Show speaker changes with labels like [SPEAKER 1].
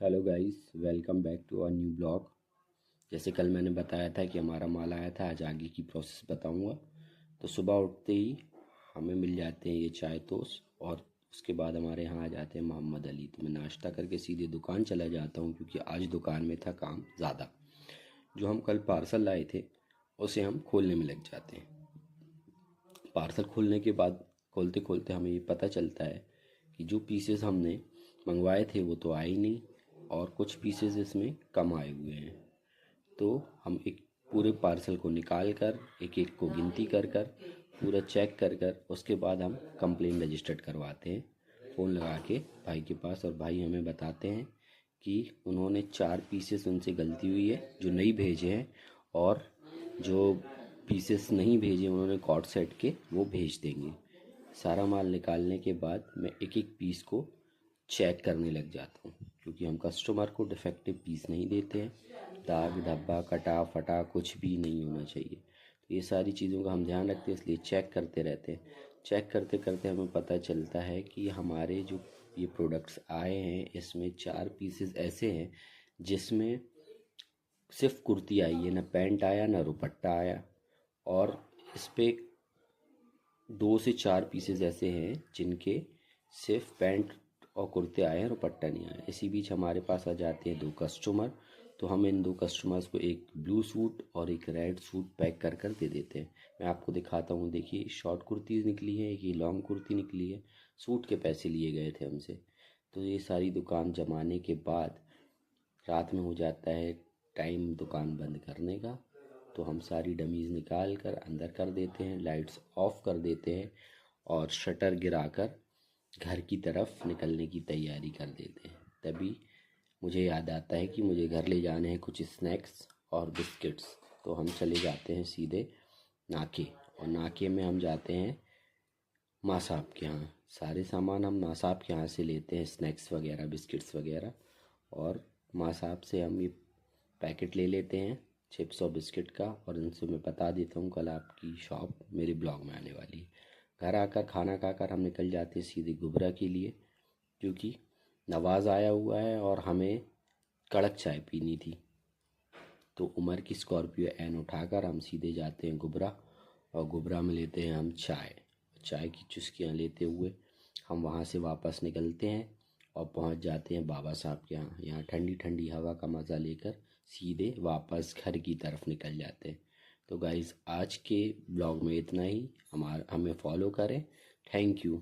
[SPEAKER 1] Hello guys, welcome back to our new blog. जैसे कल मैंने बताया था कि हमारा माल आया था, आज आगे की प्रोसेस बताऊंगा। तो सुबह उठते ही हमें मिल जाते हैं ये चाय तोश, और उसके बाद हमारे यहाँ आ जाते हैं मोहम्मद अली। तो मैं नाश्ता करके सीधे दुकान चला जाता हूँ, क्योंकि आज दुकान में था काम ज़्यादा। जो हम कल पार्सल लाए थे उसे हम खोलने में लग जाते हैं। पार्सल खोलने के बाद खोलते खोलते हमें ये पता चलता है कि जो पीसेस हमने मंगवाए थे वो तो आए ही नहीं, और कुछ पीसेस इसमें कम आए हुए हैं। तो हम एक पूरे पार्सल को निकाल कर एक एक को गिनती कर कर पूरा चेक कर कर उसके बाद हम कंप्लेन रजिस्टर्ड करवाते हैं फ़ोन लगा के भाई के पास। और भाई हमें बताते हैं कि उन्होंने 4 पीसेस उनसे गलती हुई है जो नहीं भेजे हैं, और जो पीसेस नहीं भेजे उन्होंने कॉर्ड सेट के वो भेज देंगे। सारा माल निकालने के बाद मैं एक एक पीस को चेक करने लग जाता हूँ, क्योंकि हम कस्टमर को डिफेक्टिव पीस नहीं देते हैं। दाग धब्बा कटा फटा कुछ भी नहीं होना चाहिए। तो ये सारी चीज़ों का हम ध्यान रखते हैं, इसलिए चेक करते रहते हैं। चेक करते करते हमें पता चलता है कि हमारे जो ये प्रोडक्ट्स आए हैं इसमें 4 पीसेस ऐसे हैं जिसमें सिर्फ कुर्ती आई है, ना पैंट आया ना दुपट्टा आया। और इस पे 2 से 4 पीसेस ऐसे हैं जिनके सिर्फ पैंट और कुर्ते आए हैं, दुपट्टा नहीं आया। इसी बीच हमारे पास आ जाते हैं 2 कस्टमर। तो हम इन 2 कस्टमर्स को एक ब्लू सूट और एक रेड सूट पैक कर कर दे देते हैं। मैं आपको दिखाता हूँ, देखिए शॉर्ट कुर्तीज़ निकली है, एक ये लॉन्ग कुर्ती निकली है। सूट के पैसे लिए गए थे हमसे। तो ये सारी दुकान जमाने के बाद रात में हो जाता है टाइम दुकान बंद करने का। तो हम सारी डमीज़ निकाल कर अंदर कर देते हैं, लाइट्स ऑफ कर देते हैं और शटर गिराकर घर की तरफ निकलने की तैयारी कर देते हैं। तभी मुझे याद आता है कि मुझे घर ले जाने हैं कुछ स्नैक्स और बिस्किट्स। तो हम चले जाते हैं सीधे नाके, और नाके में हम जाते हैं माँ साहब के यहाँ। सारे सामान हम माँ साहब के यहाँ से लेते हैं, स्नैक्स वगैरह बिस्किट्स वगैरह। और माँ साहब से हम ये पैकेट ले लेते हैं चिप्स और बिस्किट का, और इनसे मैं बता देता हूँ कल आपकी शॉप मेरे ब्लॉग में आने वाली है। घर आकर खाना खाकर हम निकल जाते हैं सीधे गुबरा के लिए, क्योंकि नवाज़ आया हुआ है और हमें कड़क चाय पीनी थी। तो उमर की स्कॉर्पियो एन उठाकर हम सीधे जाते हैं गुबरा, और गुबरा में लेते हैं हम चाय। चाय की चुस्कियाँ लेते हुए हम वहाँ से वापस निकलते हैं और पहुँच जाते हैं बाबा साहब के यहाँ। यहाँ ठंडी ठंडी हवा का मज़ा लेकर सीधे वापस घर की तरफ निकल जाते हैं। तो गाइज़, आज के ब्लॉग में इतना ही। हमें फॉलो करें। Thank you.